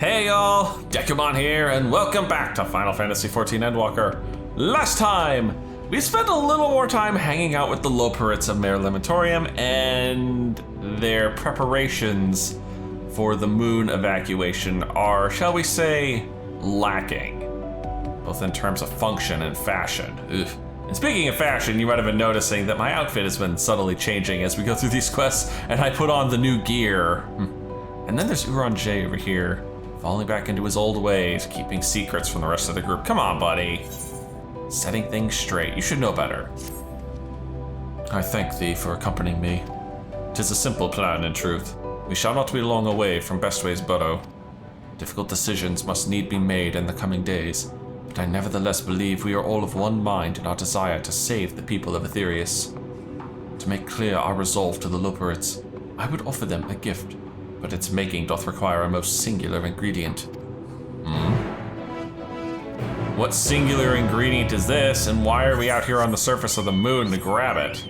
Hey y'all, Dekumon here, and welcome back to Final Fantasy XIV Endwalker. Last time, we spent a little more time hanging out with the Loporrits of Mare Lamentorium and their preparations for the moon evacuation are, shall we say, lacking, both in terms of function and fashion. Ugh. And speaking of fashion, you might have been noticing that my outfit has been subtly changing as we go through these quests, and I put on the new gear. And then there's Uranger over here, falling back into his old ways, keeping secrets from the rest of the group. Come on, buddy. Setting things straight. You should know better. I thank thee for accompanying me. 'Tis a simple plan, in truth. We shall not be long away from Bestway's burrow. Difficult decisions must need be made in the coming days, but I nevertheless believe we are all of one mind in our desire to save the people of Aetherius. To make clear our resolve to the Loporrits, I would offer them a gift, but its making doth require a most singular ingredient. What singular ingredient is this, and why are we out here on the surface of the moon to grab it?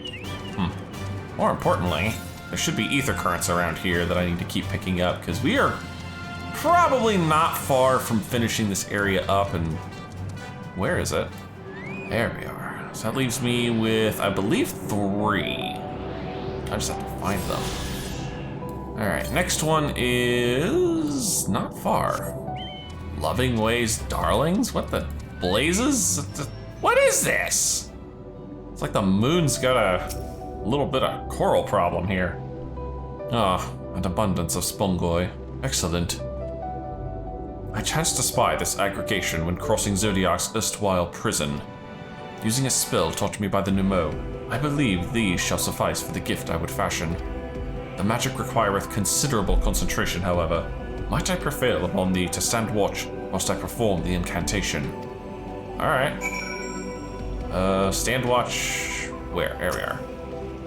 More importantly, there should be ether currents around here that I need to keep picking up, because we are probably not far from finishing this area up, and where is it? There we are. So that leaves me with, I believe, 3. I just have to find them. All right, next one is not far. Livingway's Darlings? What the blazes? What is this? It's like the moon's got a little bit of coral problem here. Ah, an abundance of spongoi. Excellent. I chanced to spy this aggregation when crossing Zodiac's erstwhile prison. Using a spell taught me by the Pneumo, I believe these shall suffice for the gift I would fashion. The magic requireth considerable concentration, however. Might I prevail upon thee to stand watch whilst I perform the incantation? Alright. Stand watch... where? There we are.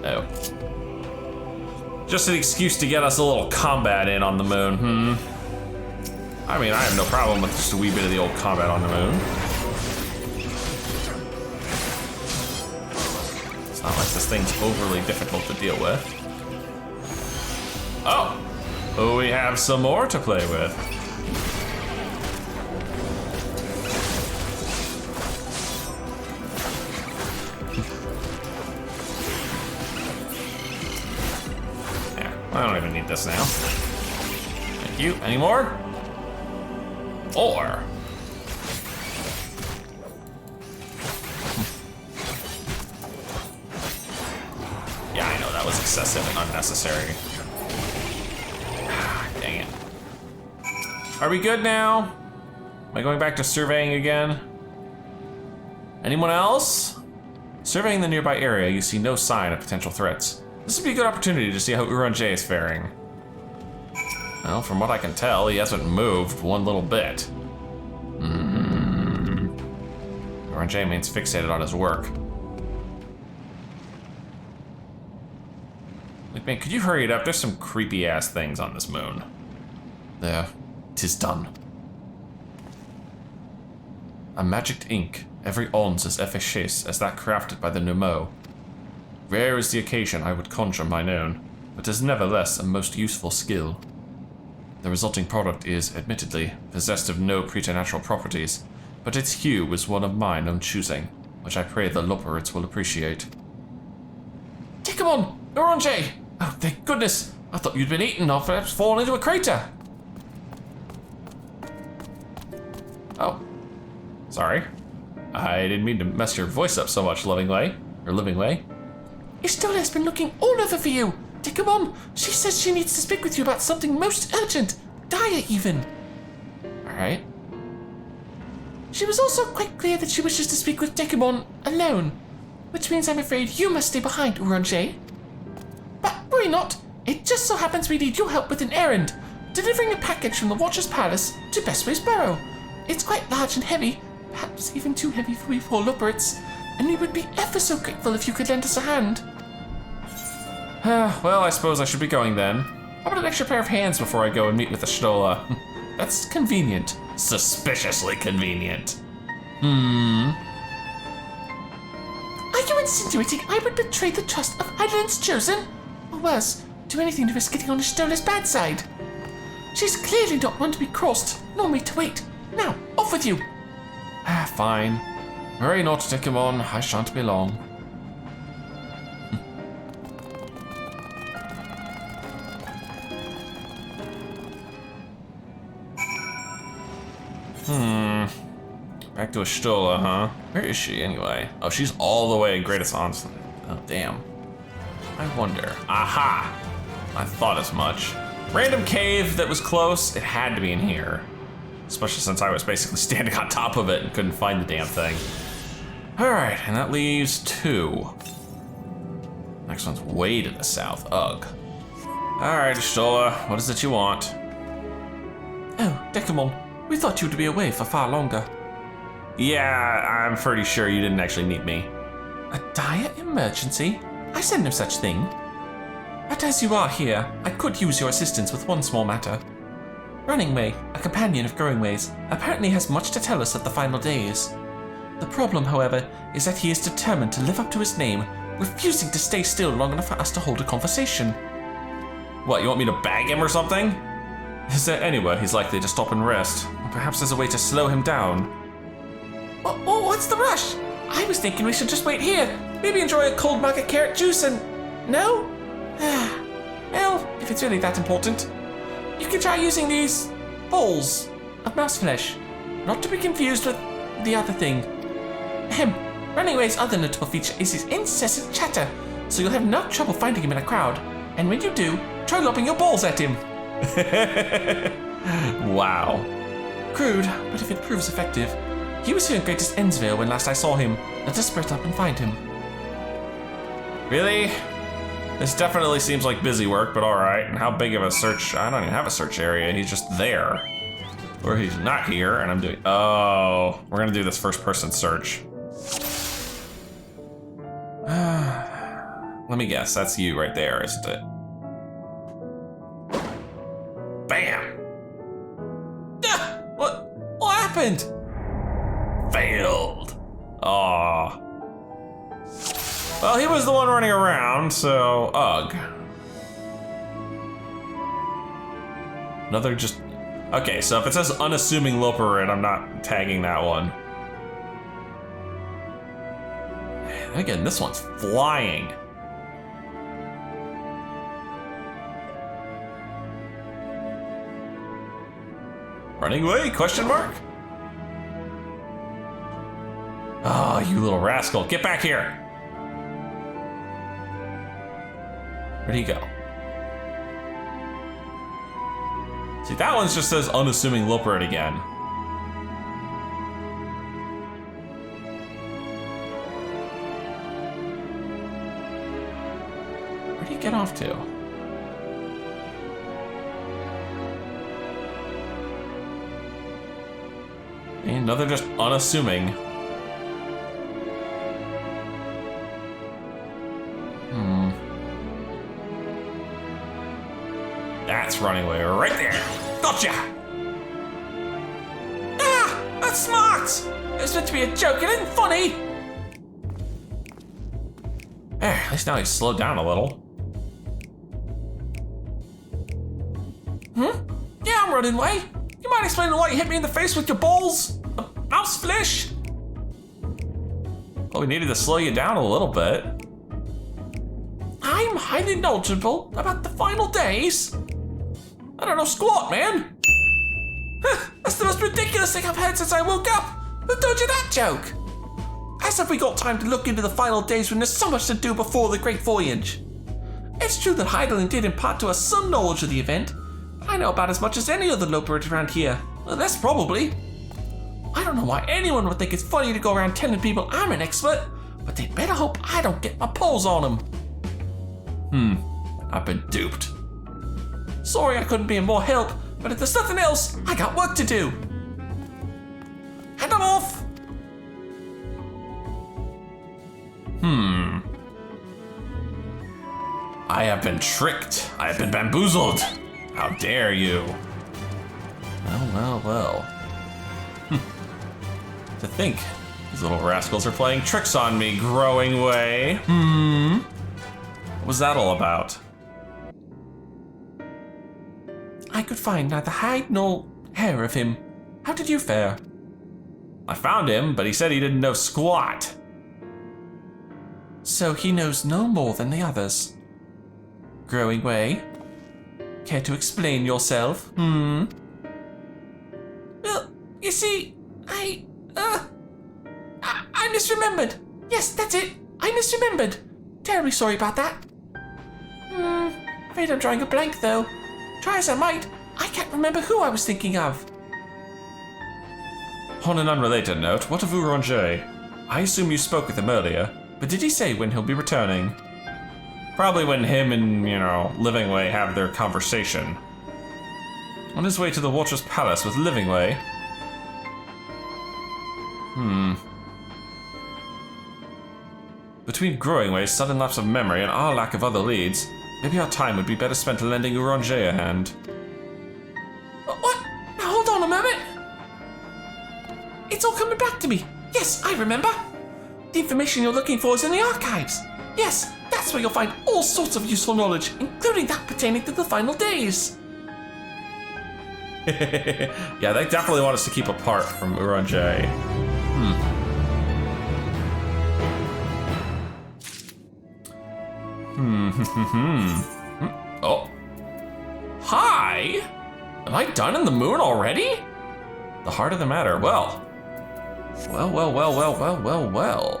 Oh. Just an excuse to get us a little combat in on the moon, I mean, I have no problem with just a wee bit of the old combat on the moon. It's not like this thing's overly difficult to deal with. Oh, we have some more to play with. Yeah, I don't even need this now. Thank you. Any more? Or yeah, I know that was excessive and unnecessary. Dang it. Are we good now? Am I going back to surveying again? Anyone else? Surveying the nearby area, you see no sign of potential threats. This would be a good opportunity to see how Uranger is faring. Well, from what I can tell, he hasn't moved one little bit. Uranger remains fixated on his work. Like, man, could you hurry it up? There's some creepy ass things on this moon. There, 'tis done. A magic ink, every ons as efficacious as that crafted by the Pneumo. Rare is the occasion I would conjure mine own, but is nevertheless a most useful skill. The resulting product is, admittedly, possessed of no preternatural properties, but its hue is one of mine own choosing, which I pray the Loporrits will appreciate. Dekumon! Uranger! Oh, thank goodness! I thought you'd been eaten or perhaps fallen into a crater! Oh. Sorry. I didn't mean to mess your voice up so much, Livingway. Ishtola has been looking all over for you! Dekumon, she says she needs to speak with you about something most urgent, dire even. Alright. She was also quite clear that she wishes to speak with Dekumon alone, which means I'm afraid you must stay behind, Uranger. But worry not, it just so happens we need your help with an errand, delivering a package from the Watcher's Palace to Bestway's burrow. It's quite large and heavy, perhaps even too heavy for we poor Loporrits, and we would be ever so grateful if you could lend us a hand. Well, I suppose I should be going then. How about an extra pair of hands before I go and meet with the Shadowbringers? That's convenient. Suspiciously convenient. Are you insinuating I would betray the trust of Eidolon's chosen? Or worse, do anything to risk getting on Shadowbringers' bad side? She's clearly not one to be crossed, nor me to wait. Now, off with you. Ah, fine. Hurry not, Dekumon, I shan't be long. Back to Ashtola, huh? Where is she, anyway? Oh, she's all the way in Greatest Onslaught. Oh, damn. I wonder. Aha! I thought as much. Random cave that was close, it had to be in here. Especially since I was basically standing on top of it and couldn't find the damn thing. All right, and that leaves 2. Next one's way to the south, ugh. All right, Ashtola, what is it you want? Oh, Dekumon, we thought you'd be away for far longer. Yeah, I'm pretty sure you didn't actually need me. A dire emergency? I said no such thing. But as you are here, I could use your assistance with one small matter. Runningway, a companion of Growingway's, apparently has much to tell us at the final days. The problem, however, is that he is determined to live up to his name, refusing to stay still long enough for us to hold a conversation. What, you want me to bag him or something? Is there anywhere he's likely to stop and rest? Perhaps there's a way to slow him down. Oh, what's the rush? I was thinking we should just wait here. Maybe enjoy a cold mug of carrot juice and... No? Well, if it's really that important, you can try using these balls of mouse flesh. Not to be confused with the other thing. Runningway's other notable feature is his incessant chatter, so you'll have no trouble finding him in a crowd. And when you do, try lobbing your balls at him. Wow. Crude, but if it proves effective. He was here in Greatest Endsvale when last I saw him. Let us spread up and find him. Really? This definitely seems like busy work, but alright. And how big of a search? I don't even have a search area, he's just there. Or he's not here, and I'm doing... Oh, we're gonna do this first person search. Let me guess, that's you right there, isn't it? Bam! What happened? Failed. Aw. Well, he was the one running around, so ugh. Another just... Okay, so if it says unassuming Loperid, I'm not tagging that one. And again, this one's flying. Running away? Question mark? Oh, you little rascal. Get back here. Where'd he go? See, that one just says unassuming Loperid again. Where'd he get off to? Another just unassuming. That's running away right there. Gotcha! Ah! That's smart! It was meant to be a joke, it isn't funny! At least now he's slowed down a little. Yeah, I'm running away. You mind explaining why you hit me in the face with your balls? Mouse flesh? Well, we needed to slow you down a little bit. I'm highly knowledgeable about the final days. I don't know squat, man. That's the most ridiculous thing I've heard since I woke up. Who told you that joke? As if we got time to look into the final days when there's so much to do before the Great Voyage. It's true that Heidelin did impart to us some knowledge of the event, but I know about as much as any other Loperid around here. Well, that's probably. I don't know why anyone would think it's funny to go around telling people I'm an expert, but they'd better hope I don't get my paws on them. I've been duped. Sorry I couldn't be of more help, but if there's nothing else, I got work to do. And I'm off! I have been tricked. I have been bamboozled. How dare you? Well. To think, these little rascals are playing tricks on me, Growingway. What was that all about? I could find neither hide nor hair of him. How did you fare? I found him, but he said he didn't know squat. So he knows no more than the others. Growing way? Care to explain yourself? Well, you see, I misremembered. Yes, that's it. I misremembered. Terribly sorry about that. Afraid I'm drawing a blank, though. Try as I might, I can't remember who I was thinking of. On an unrelated note, what of Uranger? I assume you spoke with him earlier, but did he say when he'll be returning? Probably when him and, Livingway have their conversation. On his way to the Watcher's Palace with Livingway? Between Growingway's sudden lapse of memory and our lack of other leads, maybe our time would be better spent lending Uranger a hand. What? Now hold on a moment. It's all coming back to me. Yes, I remember. The information you're looking for is in the archives. Yes, that's where you'll find all sorts of useful knowledge, including that pertaining to the final days. Yeah, they definitely want us to keep apart from Uranger. Oh. Hi! Am I done in the moon already? The heart of the matter. Well.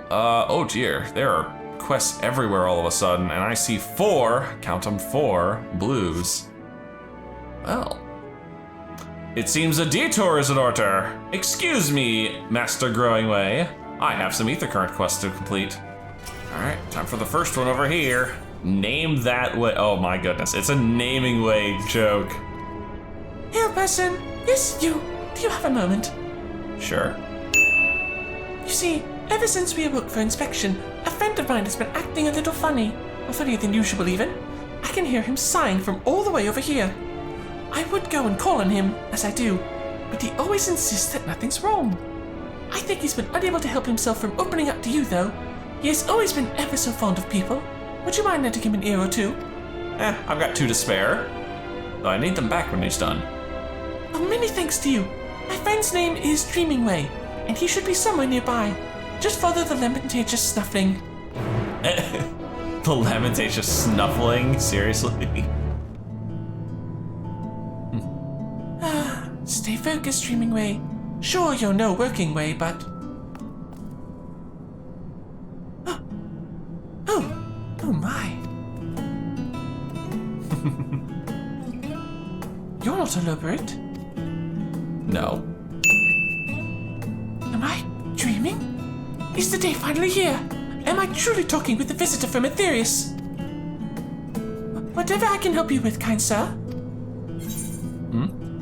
Oh dear, there are quests everywhere all of a sudden, and I see 4, count them 4, blues. Well. It seems a detour is in order. Excuse me, Master Growingway. I have some ether current quests to complete. Alright, time for the first one over here. Name that way. Oh my goodness, it's a naming way joke. Hail person, yes, you. Do you have a moment? Sure. You see, ever since we awoke for inspection, a friend of mine has been acting a little funny. Or funnier than usual, even. I can hear him sighing from all the way over here. I would go and call on him, as I do, but he always insists that nothing's wrong. I think he's been unable to help himself from opening up to you, though. He has always been ever so fond of people. Would you mind lending him an ear or two? I've got 2 to spare. Though I need them back when he's done. Oh, many thanks to you. My friend's name is Dreamingway, and he should be somewhere nearby. Just follow the lamentatious snuffling. The lamentatious snuffling? Seriously? Stay focused, Dreamingway. Sure, you're no working way, but... Oh my. You're not elaborate. No. Am I dreaming? Is the day finally here? Am I truly talking with the visitor from Aetherius? Whatever I can help you with, kind sir.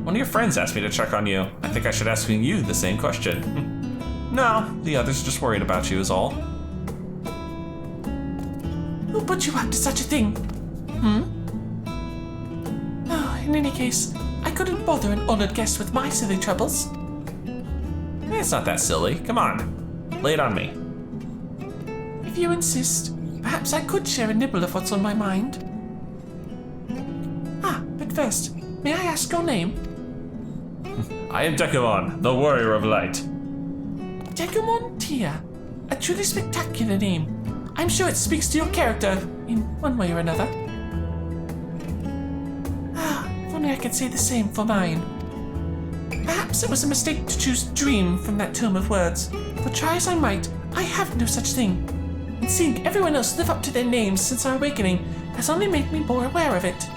One of your friends asked me to check on you. I think I should ask you the same question. No, the others are just worried about you is all. Who put you up to such a thing? Oh, in any case, I couldn't bother an honored guest with my silly troubles. It's not that silly. Come on. Lay it on me. If you insist, perhaps I could share a nibble of what's on my mind. But first, may I ask your name? I am Dekumon, the warrior of light. Dekumon Tia. A truly spectacular name. I'm sure it speaks to your character in one way or another. If only I could say the same for mine. Perhaps it was a mistake to choose dream from that tome of words, for try as I might, I have no such thing. And seeing everyone else live up to their names since our awakening has only made me more aware of it.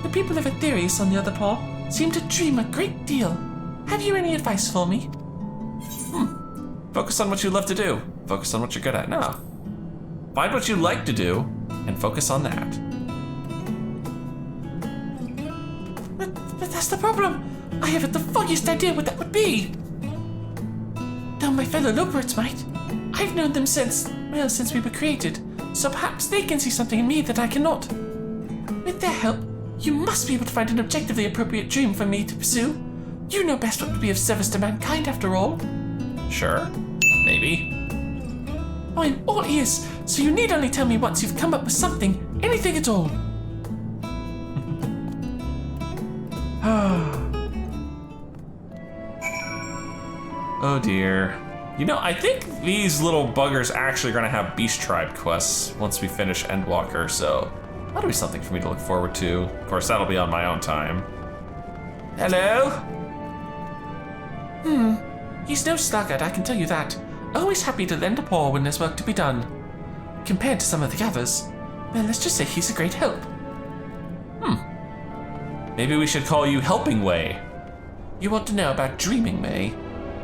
The people of Aetherius, on the other paw, seem to dream a great deal. Have you any advice for me? Focus on what you love to do. Focus on what you're good at. No. Find what you like to do and focus on that. But that's the problem. I haven't the foggiest idea what that would be. Though my fellow Loporits might. I've known them since we were created, so perhaps they can see something in me that I cannot. With their help, you must be able to find an objectively appropriate dream for me to pursue. You know best what would be of service to mankind, after all. Sure. Maybe. I'm all ears, so you need only tell me once you've come up with something, anything at all. Oh dear. You know, I think these little buggers actually are gonna have Beast Tribe quests once we finish Endwalker, so that'll be something for me to look forward to. Of course, that'll be on my own time. Hello? He's no sluggard, I can tell you that. Always happy to lend a paw when there's work to be done. Compared to some of the others, well, let's just say he's a great help. Maybe we should call you Helping Way. You want to know about Dreaming Way?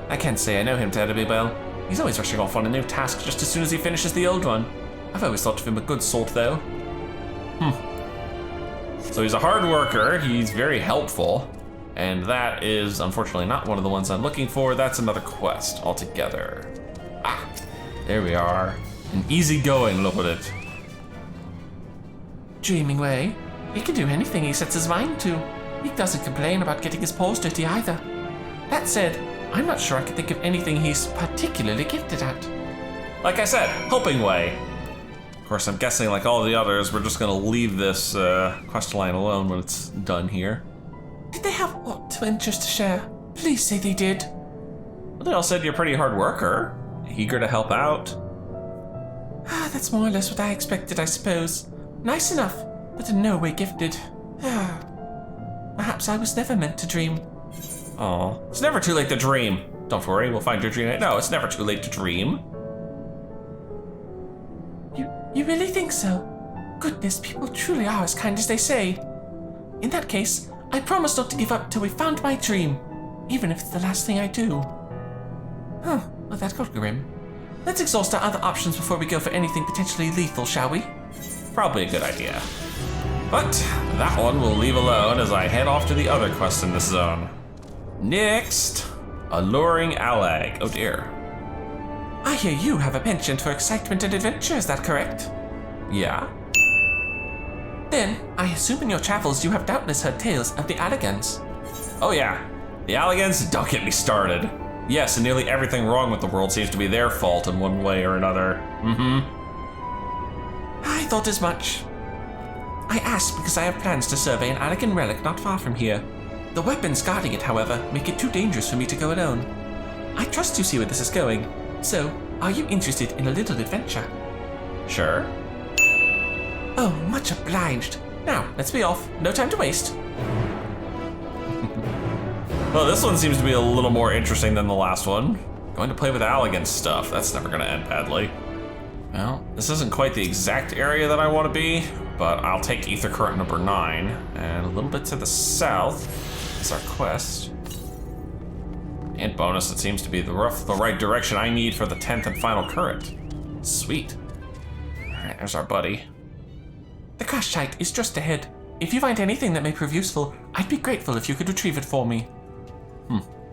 I can't say I know him terribly well. He's always rushing off on a new task just as soon as he finishes the old one. I've always thought of him a good sort, though. So he's a hard worker, he's very helpful, and that is unfortunately not one of the ones I'm looking for. That's another quest altogether. Ah, there we are. An easygoing look at it. Dreaming Way? He can do anything he sets his mind to. He doesn't complain about getting his paws dirty either. That said, I'm not sure I can think of anything he's particularly gifted at. Like I said, Helping Way. Of course, I'm guessing like all the others, we're just gonna leave this quest line alone when it's done here. Did they have aught to interest to share? Please say they did. Well, they all said you're a pretty hard worker, eager to help out. That's more or less what I expected, I suppose. Nice enough, but in no way gifted. Perhaps I was never meant to dream. Oh, it's never too late to dream. Don't worry, we'll find your dream. No, it's never too late to dream. You really think so? Goodness, people truly are as kind as they say. In that case, I promise not to give up till we found my dream, even if it's the last thing I do. Well, that got grim. Let's exhaust our other options before we go for anything potentially lethal, shall we? Probably a good idea. But that one we'll leave alone as I head off to the other quest in this zone. Next, Alluring Allag. Oh dear. I hear you have a penchant for excitement and adventure, is that correct? Yeah? Then, I assume in your travels you have doubtless heard tales of the Allagans. Oh yeah, the Allagans, don't get me started. Yes, and nearly everything wrong with the world seems to be their fault in one way or another. I thought as much. I asked because I have plans to survey an Allagan relic not far from here. The weapons guarding it, however, make it too dangerous for me to go alone. I trust you see where this is going. So, are you interested in a little adventure? Sure. Oh, much obliged. Now, let's be off. No time to waste. Well, this one seems to be a little more interesting than the last one. Going to play with Allagan stuff. That's never going to end badly. Well, this isn't quite the exact area that I want to be, but I'll take Ether Current number 9. And a little bit to the south is our quest. And bonus, it seems to be the right direction I need for the 10th and final current. Sweet. Alright, there's our buddy. The crash site is just ahead. If you find anything that may prove useful, I'd be grateful if you could retrieve it for me.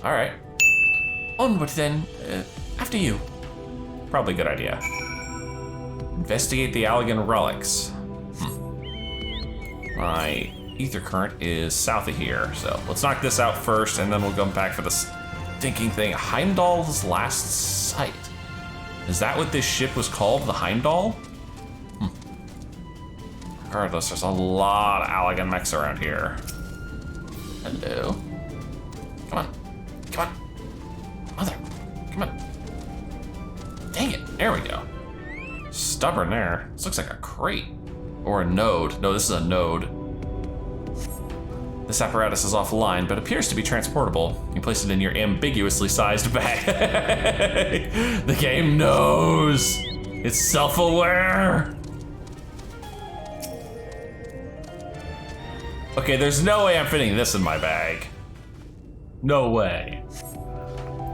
Alright. Onward then. After you. Probably a good idea. Investigate the Allagan relics. My Ether Current is south of here, so let's knock this out first, and then we'll come back for this stinking thing. Heimdall's Last Sight. Is that what this ship was called? The Heimdall? Regardless, there's a lot of Allagan mechs around here. Hello. Come on. Come on. Mother. Come on. Dang it. There we go. Stubborn there. This looks like a crate. Or a node. No, this is a node. This apparatus is offline, but appears to be transportable. You can place it in your ambiguously sized bag. The game knows. It's self-aware. Okay, there's no way I'm fitting this in my bag. No way.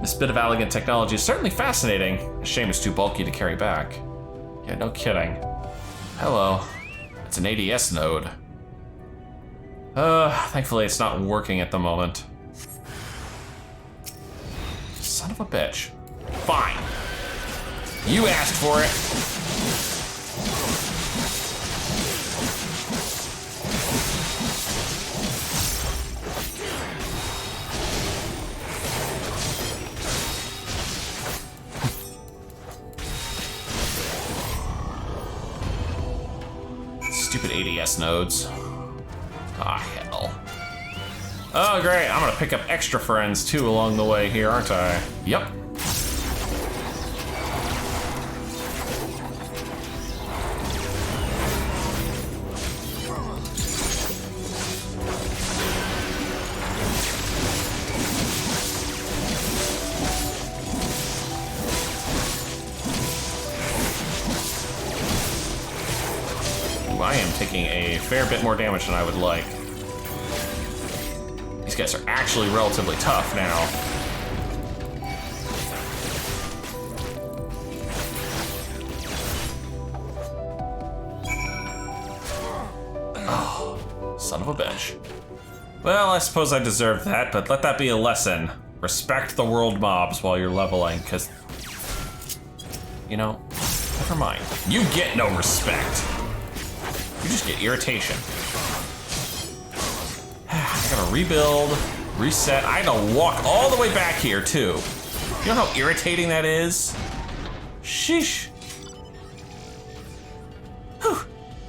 This bit of Allagan technology is certainly fascinating. A shame it's too bulky to carry back. Yeah, no kidding. Hello. It's an ADS node. Thankfully it's not working at the moment. Son of a bitch. Fine. You asked for it. Stupid ADS nodes. Ah, hell. Oh, great. I'm gonna pick up extra friends too along the way here, aren't I? Yep. I am taking a fair bit more damage than I would like. These guys are actually relatively tough now. Oh, son of a bitch. Well, I suppose I deserve that, but let that be a lesson. Respect the world mobs while you're leveling, because, you know, never mind. You get no respect. You just get irritation. I gotta rebuild, reset. I had to walk all the way back here too. You know how irritating that is? Sheesh. Whew,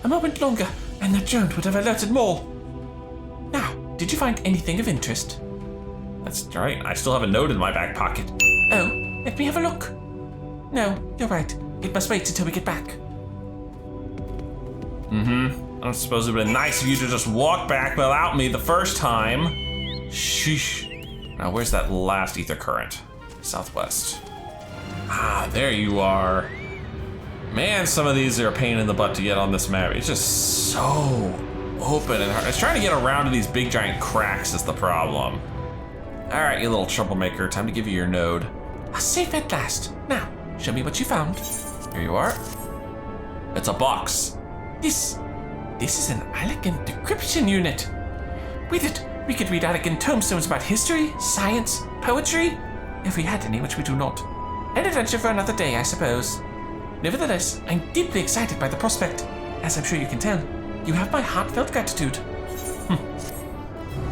a moment longer, and that drone would have alerted more. Now, did you find anything of interest? That's right, I still have a note in my back pocket. Oh, let me have a look. No, you're right. It must wait until we get back. I suppose it would have been nice of you to just walk back without me the first time. Sheesh. Now, where's that last ether current? Southwest. Ah, there you are. Man, some of these are a pain in the butt to get on this map. It's just so open and hard. It's trying to get around to these big giant cracks is the problem. All right, you little troublemaker, time to give you your node. Safe at last. Now, show me what you found. Here you are. It's a box. This is an elegant decryption unit. With it, we could read elegant tombstones about history, science, poetry, if we had any, which we do not. An adventure for another day, I suppose. Nevertheless, I'm deeply excited by the prospect. As I'm sure you can tell, you have my heartfelt gratitude.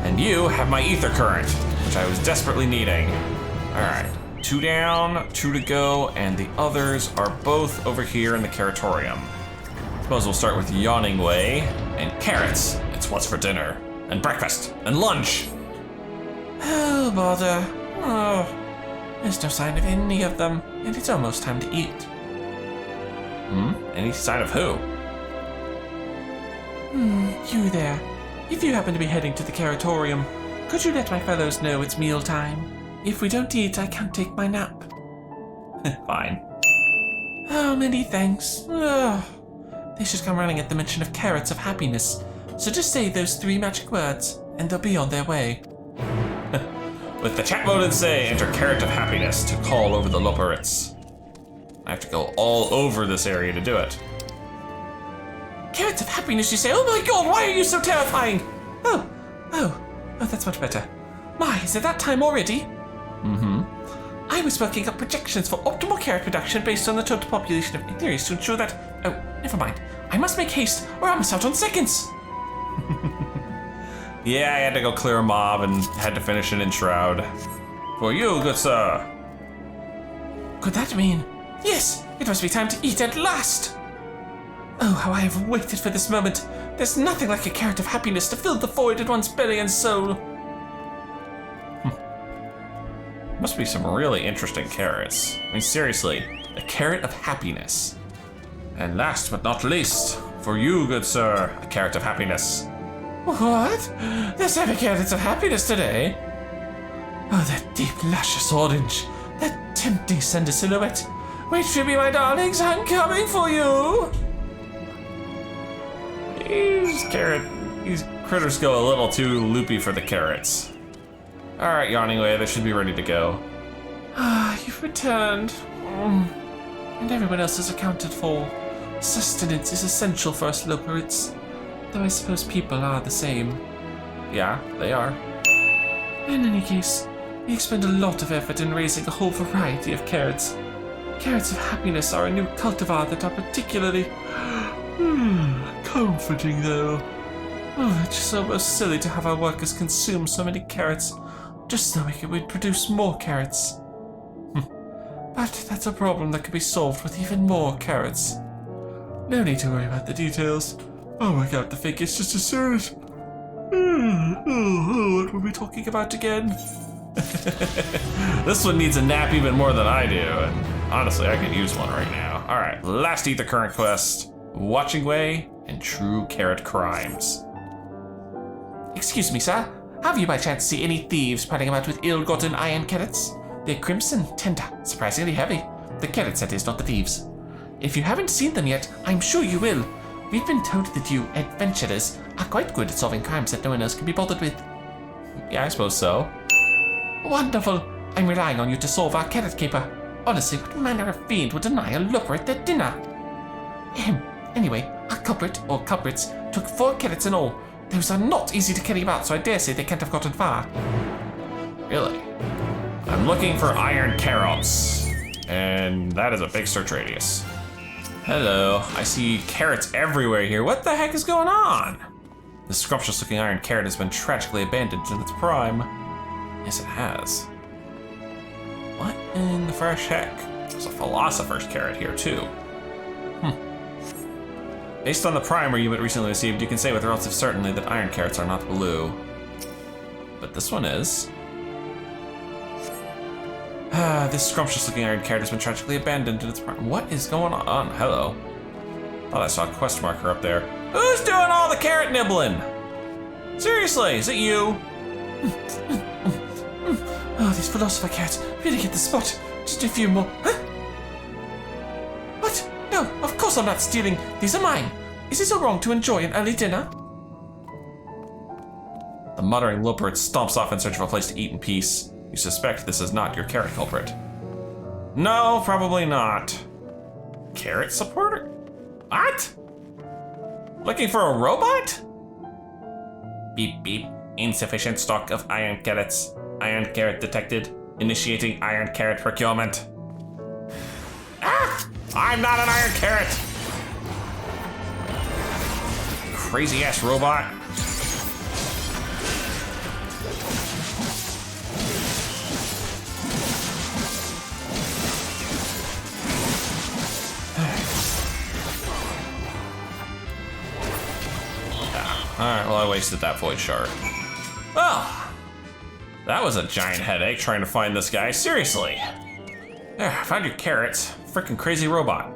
And you have my ether current, which I was desperately needing. All right, 2 down, 2 to go, and the others are both over here in the Curatorium. Suppose we'll start with Livingway and carrots. It's what's for dinner, and breakfast, and lunch. Oh, bother. Oh, there's no sign of any of them, and it's almost time to eat. Any sign of who? You there. If you happen to be heading to the Curatorium, could you let my fellows know it's mealtime? If we don't eat, I can't take my nap. Fine. Oh, many thanks. Ugh. They should come running at the mention of carrots of happiness. So just say those 3 magic words, and they'll be on their way. With the chat mode and say, enter carrot of happiness to call over the Loporits. I have to go all over this area to do it. Carrots of happiness, you say? Oh my god, why are you so terrifying? Oh, that's much better. My, is it that time already? I was working up projections for optimal carrot production based on the total population of Ethereus to ensure that... Oh, never mind. I must make haste, or I'll miss out on seconds. Yeah, I had to go clear a mob and had to finish it in Shroud. For you, good sir. Could that mean... Yes, it must be time to eat at last. Oh, how I have waited for this moment. There's nothing like a carrot of happiness to fill the void in one's belly and soul. Must be some really interesting carrots. I mean, seriously, a carrot of happiness. And last but not least, for you, good sir, a carrot of happiness. What? There's 7 carrots of happiness today? Oh, that deep, luscious orange. That tempting cinder silhouette. Wait for me, my darlings, I'm coming for you. These critters go a little too loopy for the carrots. All right, Livingway, they should be ready to go. Ah, you've returned. And everyone else is accounted for. Sustenance is essential for us Loporits, though I suppose people are the same. Yeah, they are. In any case, we expend a lot of effort in raising a whole variety of carrots. Carrots of happiness are a new cultivar that are particularly... comforting, though. Oh, it's just almost silly to have our workers consume so many carrots just so we'd produce more carrots. But that's a problem that can be solved with even more carrots. No need to worry about the details. I'll work out the figures just as soon as... What were we talking about again? This one needs a nap even more than I do, and honestly, I could use one right now. All right, last Ether Current quest, Watching Way and True Carrot Crimes. Excuse me, sir. Have you by chance seen any thieves prowling about with ill-gotten iron carrots? They're crimson, tender, surprisingly heavy. The carrots, that is, not the thieves. If you haven't seen them yet, I'm sure you will. We've been told that you adventurers are quite good at solving crimes that no one else can be bothered with. Yeah, I suppose so. Wonderful. I'm relying on you to solve our carrot caper. Honestly, what manner of fiend would deny a looper at their dinner? Anyway, our culprit, or culprits, took 4 carrots in all. Those are not easy to carry about, so I dare say they can't have gotten far. Really? I'm looking for iron carrots, and that is a big search radius. Hello, I see carrots everywhere here. What the heck is going on? This scrumptious looking iron carrot has been tragically abandoned in its prime. Yes, it has. What in the fresh heck? There's a philosopher's carrot here too. Based on the primer you recently received, you can say with relative certainty that iron carrots are not blue. But this one is. This scrumptious looking iron carrot has been tragically abandoned in its prime. What is going on? Hello. Thought I saw a quest marker up there. Who's doing all the carrot nibbling? Seriously, is it you? Oh, these philosopher carrots really hit the spot. Just a few more. Huh? What? No, of course I'm not stealing. These are mine. Is it so wrong to enjoy an early dinner? The muttering looper stomps off in search of a place to eat in peace. You suspect this is not your carrot culprit. No, probably not. Carrot supporter? What? Looking for a robot? Beep beep. Insufficient stock of iron carrots. Iron carrot detected. Initiating iron carrot procurement. Ah! I'm not an iron carrot! Crazy ass robot. Alright, well I wasted that void shard. Well, that was a giant headache trying to find this guy, seriously. There, I found your carrots. Frickin' crazy robot.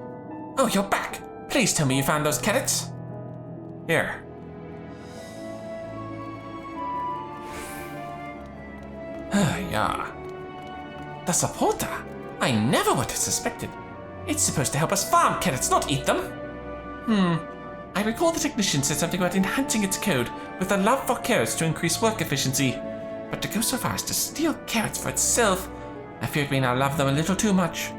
Oh, you're back. Please tell me you found those carrots. Here. Yeah. The supporter? I never would have suspected. It's supposed to help us farm carrots, not eat them. I recall the technician said something about enhancing its code with a love for carrots to increase work efficiency. But to go so far as to steal carrots for itself, I feared we now love them a little too much.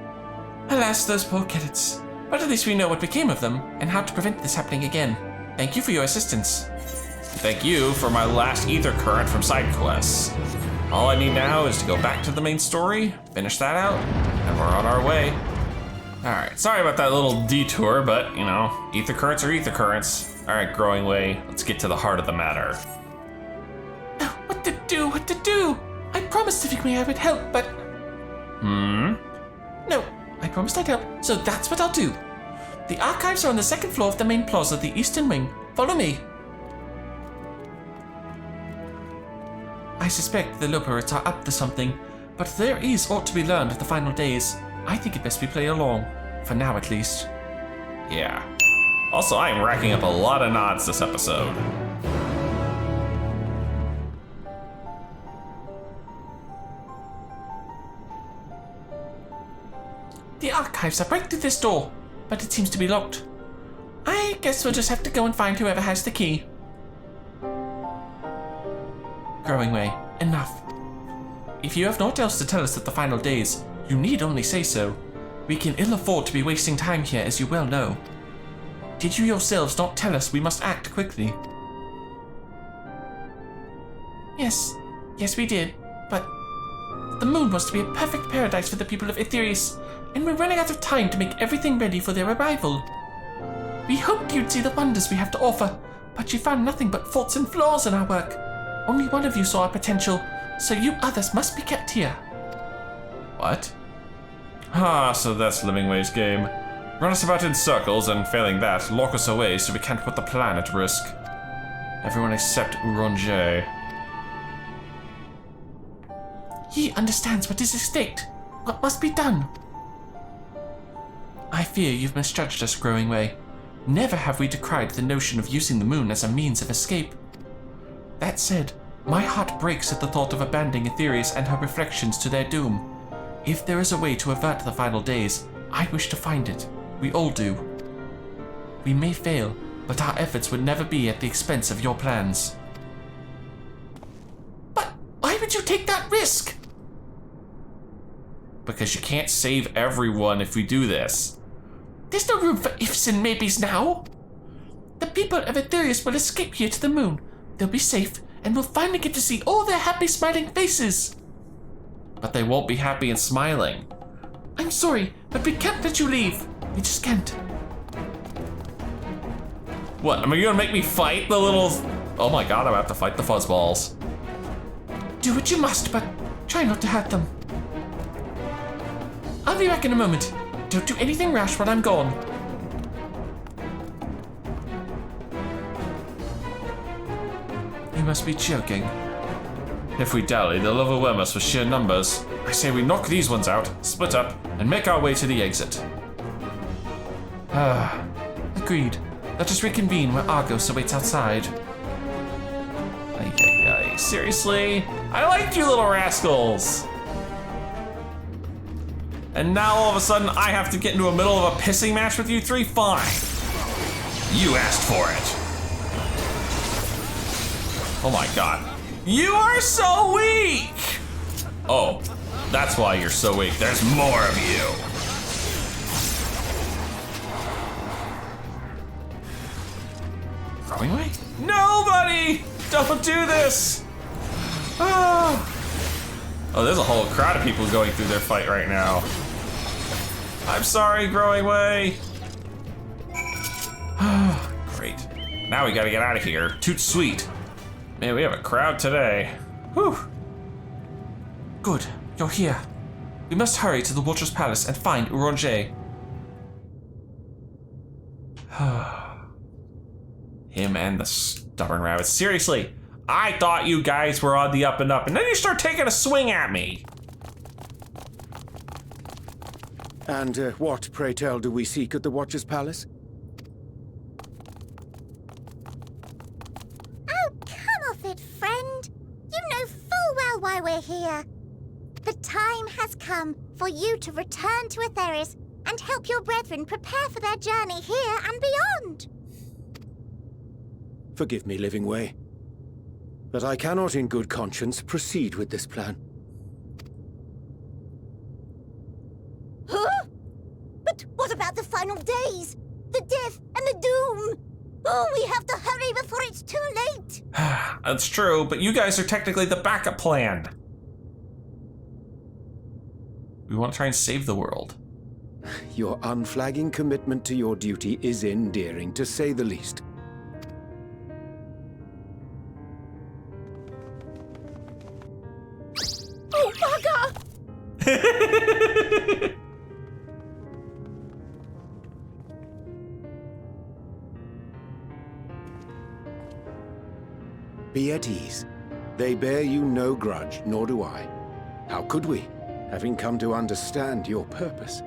Alas, those poor carrots. But at least we know what became of them and how to prevent this happening again. Thank you for your assistance. Thank you for my last ether current from side quests. All I need now is to go back to the main story, finish that out, and we're on our way. Alright, sorry about that little detour, but, you know, ether currents are ether currents. Alright, Growing Way, let's get to the heart of the matter. What to do? What to do? I promised Livingway I would help, but... No, I promised I'd help, so that's what I'll do. The archives are on the 2nd floor of the main plaza, the eastern wing. Follow me. I suspect the Loperates are up to something, but there is ought to be learned at the final days. I think it best we play along, for now at least. Yeah. Also, I am racking up a lot of nods this episode. The archives are right through this door, but it seems to be locked. I guess we'll just have to go and find whoever has the key. Growing Way, enough. If you have naught else to tell us at the final days, you need only say so. We can ill afford to be wasting time here, as you well know. Did you yourselves not tell us we must act quickly? Yes we did, but the moon was to be a perfect paradise for the people of Aetherius, and we're running out of time to make everything ready for their arrival. We hoped you'd see the wonders we have to offer, but you found nothing but faults and flaws in our work. Only one of you saw our potential, so you others must be kept here. What? Ah, so that's Livingway's game. Run us about in circles, and failing that, lock us away so we can't put the plan at risk. Everyone except Uronje. He understands what is at stake. What must be done? I fear you've misjudged us, Growingway. Never have we decried the notion of using the moon as a means of escape. That said, my heart breaks at the thought of abandoning Aetherius and her reflections to their doom. If there is a way to avert the final days, I wish to find it. We all do. We may fail, but our efforts would never be at the expense of your plans. But why would you take that risk? Because you can't save everyone if we do this. There's no room for ifs and maybes now. The people of Aetherius will escape here to the moon. They'll be safe, and we'll finally get to see all their happy, smiling faces. But they won't be happy and smiling. I'm sorry, but we can't let you leave. We just can't. What, are you gonna make me fight the little... Oh my god, I'm gonna have to fight the fuzzballs. Do what you must, but try not to hurt them. I'll be back in a moment. Don't do anything rash while I'm gone. You must be joking. If we dally, they'll overwhelm us with sheer numbers. I say we knock these ones out, split up, and make our way to the exit. Agreed. Let us reconvene where Argos awaits outside. Ay. Seriously? I liked you little rascals! And now all of a sudden I have to get into the middle of a pissing match with you three? Fine. You asked for it. Oh my god. You are so weak! Oh, that's why you're so weak. There's more of you. Growingway? Nobody! Don't do this! Oh, there's a whole crowd of people going through their fight right now. I'm sorry, Growingway. Great. Now we gotta get out of here. Toot sweet. Man, we have a crowd today. Whew. Good, you're here. We must hurry to the Watcher's Palace and find Uronje. Him and the stubborn rabbit. Seriously, I thought you guys were on the up and up, and then you start taking a swing at me. And what, pray tell, do we seek at the Watcher's Palace? Oh, come off it, friend. You know full well why we're here. The time has come for you to return to Aetherius and help your brethren prepare for their journey here and beyond. Forgive me, Livingway, but I cannot in good conscience proceed with this plan. Huh? But what about the final days? The death and the doom? Oh, we have to hurry before it's too late. That's true, but you guys are technically the backup plan. We want to try and save the world. Your unflagging commitment to your duty is endearing, to say the least. Oh, bugger! Be at ease. They bear you no grudge, nor do I. How could we, having come to understand your purpose?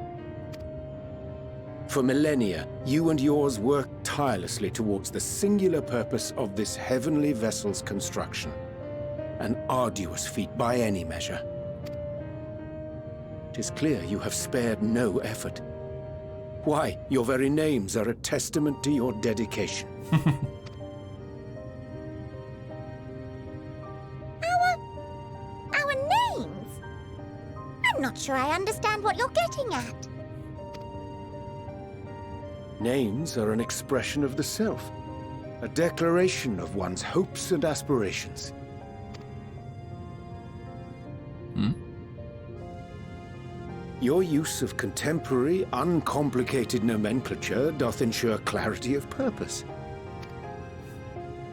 For millennia, you and yours worked tirelessly towards the singular purpose of this heavenly vessel's construction. An arduous feat by any measure. It is clear you have spared no effort. Why, your very names are a testament to your dedication. Our names? I'm not sure I understand what you're getting at. Names are an expression of the self, a declaration of one's hopes and aspirations. Your use of contemporary, uncomplicated nomenclature doth ensure clarity of purpose.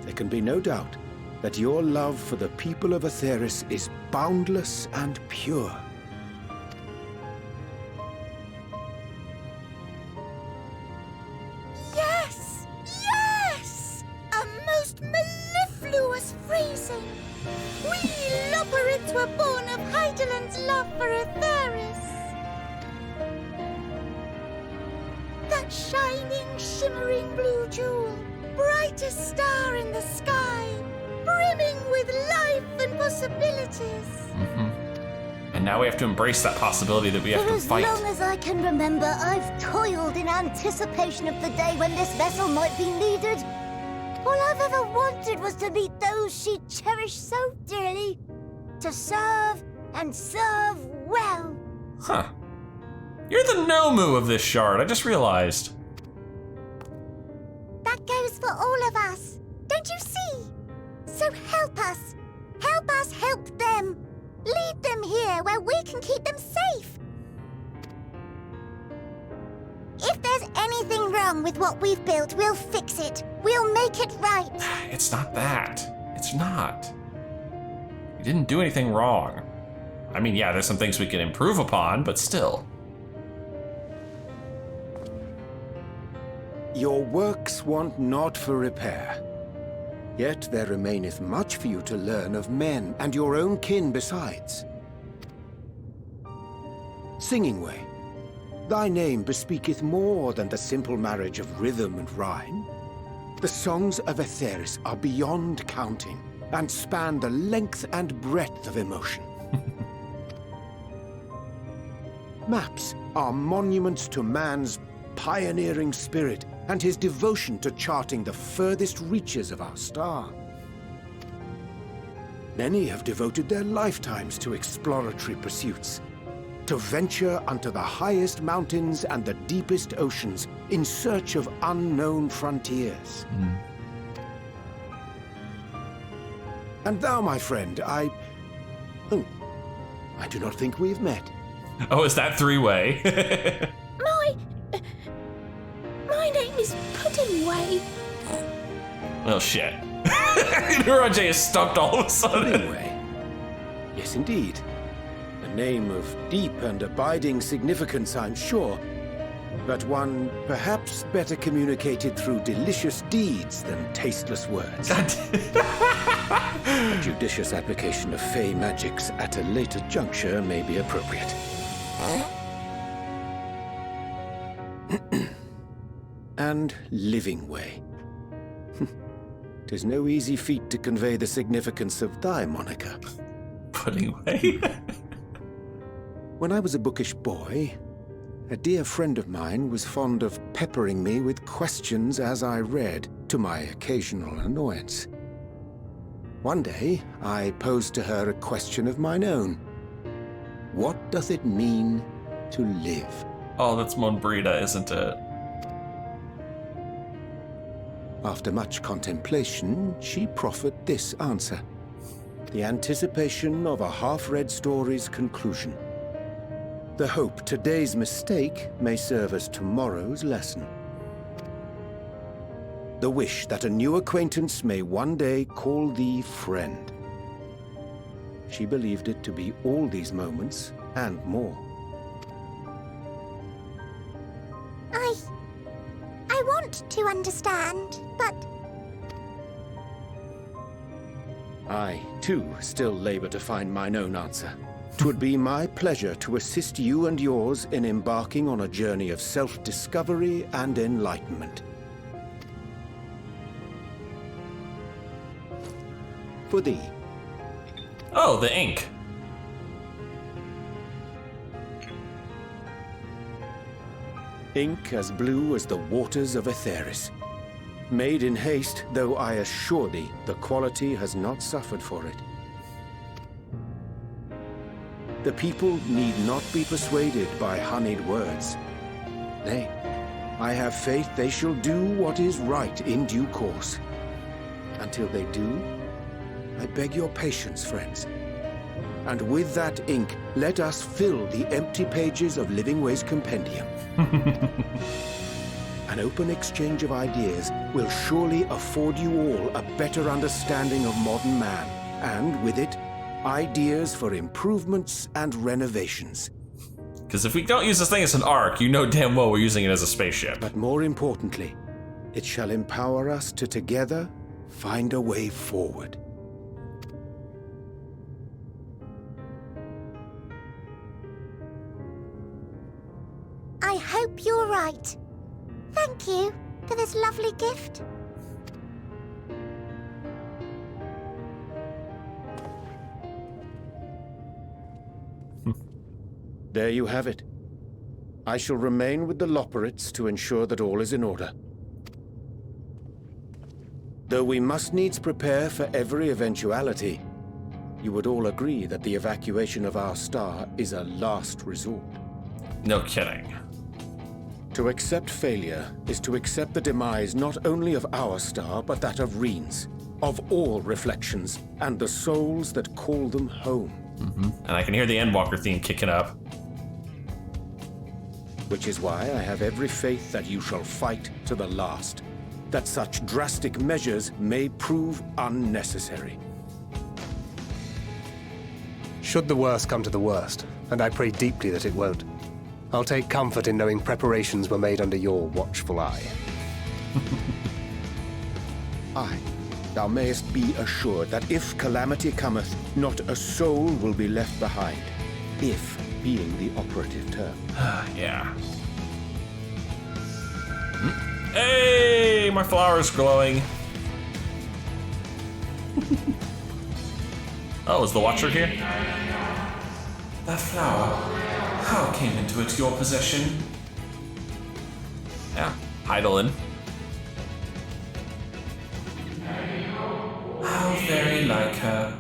There can be no doubt that your love for the people of Aetherius is boundless and pure. Yes! Yes! A most malevolent shining, shimmering blue jewel, brightest star in the sky, brimming with life and possibilities. And now we have to embrace that possibility that we have For to as fight. long as I can remember, I've toiled in anticipation of the day when this vessel might be needed. All I've ever wanted was to meet those she cherished so dearly, to serve and serve well. Huh. You're the Nomu of this shard, I just realized. That goes for all of us. Don't you see? So help us. Help us help them. Lead them here where we can keep them safe. If there's anything wrong with what we've built, we'll fix it. We'll make it right. It's not that. It's not. You didn't do anything wrong. I mean, yeah, there's some things we can improve upon, but still. Your works want not for repair. Yet there remaineth much for you to learn of men, and your own kin besides. Singingway, thy name bespeaketh more than the simple marriage of rhythm and rhyme. The songs of Aetheris are beyond counting, and span the length and breadth of emotion. Maps are monuments to man's pioneering spirit and his devotion to charting the furthest reaches of our star. Many have devoted their lifetimes to exploratory pursuits, to venture unto the highest mountains and the deepest oceans in search of unknown frontiers. And thou, my friend, I do not think we've met. Oh, is that three-way? My name is Puddingway. Well, shit. Rajay is stumped all of a sudden. Anyway, yes indeed. A name of deep and abiding significance, I'm sure, but one perhaps better communicated through delicious deeds than tasteless words. A judicious application of fey magics at a later juncture may be appropriate. And Livingway. 'Tis no easy feat to convey the significance of thy moniker. Puddingway. When I was a bookish boy, a dear friend of mine was fond of peppering me with questions as I read, to my occasional annoyance. One day, I posed to her a question of mine own. What doth it mean to live? Oh, that's Monbrita, isn't it? After much contemplation, she proffered this answer. The anticipation of a half-read story's conclusion. The hope today's mistake may serve as tomorrow's lesson. The wish that a new acquaintance may one day call thee friend. She believed it to be all these moments and more. I want to understand, but I, too, still labor to find mine own answer. 'Twould be my pleasure to assist you and yours in embarking on a journey of self-discovery and enlightenment. For thee. Oh, the ink. Ink as blue as the waters of Aetheris. Made in haste, though I assure thee, the quality has not suffered for it. The people need not be persuaded by honeyed words. Nay, I have faith they shall do what is right in due course. Until they do, I beg your patience, friends. And with that ink, let us fill the empty pages of Livingway's compendium. An open exchange of ideas will surely afford you all a better understanding of modern man, and with it, ideas for improvements and renovations. Because if we don't use this thing as an arc, you know damn well we're using it as a spaceship. But more importantly, it shall empower us to together find a way forward. I hope you're right. Thank you for this lovely gift. There you have it. I shall remain with the Loporrits to ensure that all is in order. Though we must needs prepare for every eventuality, you would all agree that the evacuation of our star is a last resort. No kidding. To accept failure is to accept the demise not only of our star, but that of Reen's, of all reflections, and the souls that call them home. And I can hear the Endwalker theme kicking up. Which is why I have every faith that you shall fight to the last, that such drastic measures may prove unnecessary. Should the worst come to the worst, and I pray deeply that it won't, I'll take comfort in knowing preparations were made under your watchful eye. Aye, thou mayest be assured that if calamity cometh, not a soul will be left behind. If being the operative term. Yeah. Hey, my flower's glowing. Oh, is the Watcher here? That flower, how came into it your possession? Yeah, Heidelin. How very like her.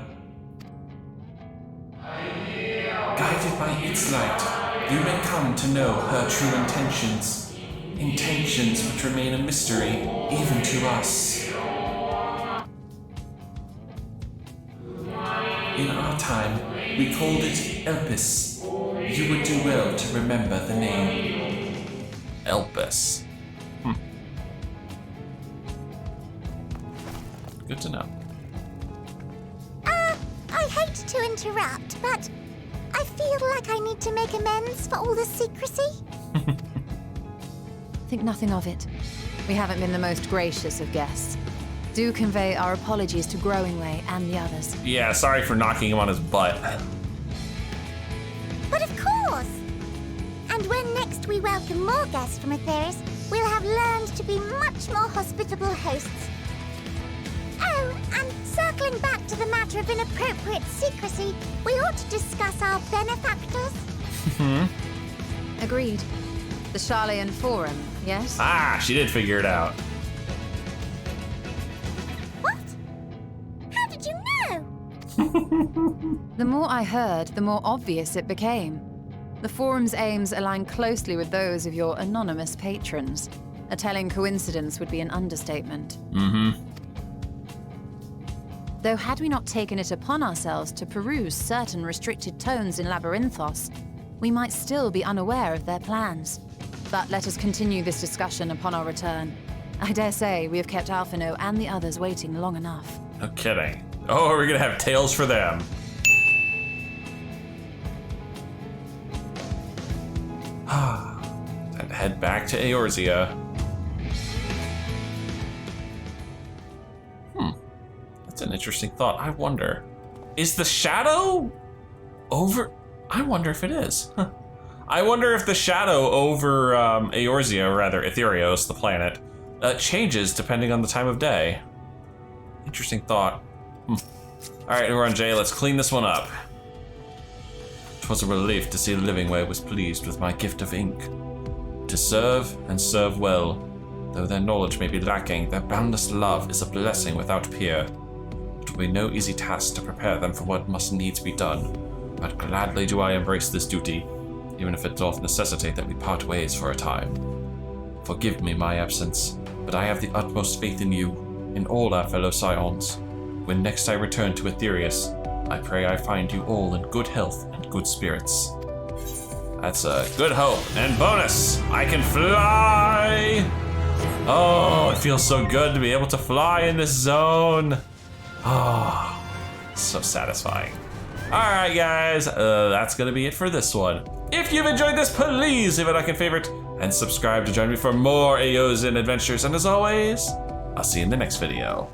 Guided by its light, you may come to know her true intentions. Intentions which remain a mystery, even to us. In our time, we called it Elpis. You would do well to remember the name. Elpis. Good to know. I hate to interrupt, but I feel like I need to make amends for all the secrecy. Think nothing of it. We haven't been the most gracious of guests. Do convey our apologies to Growingway and the others. Yeah, sorry for knocking him on his butt. But of course! And when next we welcome more guests from Aetheris, we'll have learned to be much more hospitable hosts. Oh, and circling back to the matter of inappropriate secrecy, we ought to discuss our benefactors. Agreed. The Charlayan Forum, yes? Ah, she did figure it out. What? How did you know? The more I heard, the more obvious it became. The Forum's aims align closely with those of your anonymous patrons. A telling coincidence would be an understatement. Though had we not taken it upon ourselves to peruse certain restricted tones in Labyrinthos, we might still be unaware of their plans. But let us continue this discussion upon our return. I dare say we have kept Alphino and the others waiting long enough. No kidding. Oh, we're gonna have tales for them. Time to head back to Eorzea. That's an interesting thought. I wonder, is the shadow over? I wonder if it is. I wonder if the shadow over Eorzea, or rather Aetherios, the planet, changes depending on the time of day. Interesting thought. All right, we're on Jay. Let's clean this one up. 'Twas a relief to see Livingway was pleased with my gift of ink. To serve and serve well, though their knowledge may be lacking, their boundless love is a blessing without peer. It will be no easy task to prepare them for what must needs be done, but gladly do I embrace this duty, even if it doth necessitate that we part ways for a time. Forgive me my absence, but I have the utmost faith in you, in all our fellow Scions. When next I return to Aetherius, I pray I find you all in good health and good spirits. That's a good hope. And bonus, I can fly! Oh, it feels so good to be able to fly in this zone. Oh, so satisfying. All right, guys, that's gonna be it for this one. If you've enjoyed this, please leave a like and favorite, and subscribe to join me for more Eorzea adventures. And as always, I'll see you in the next video.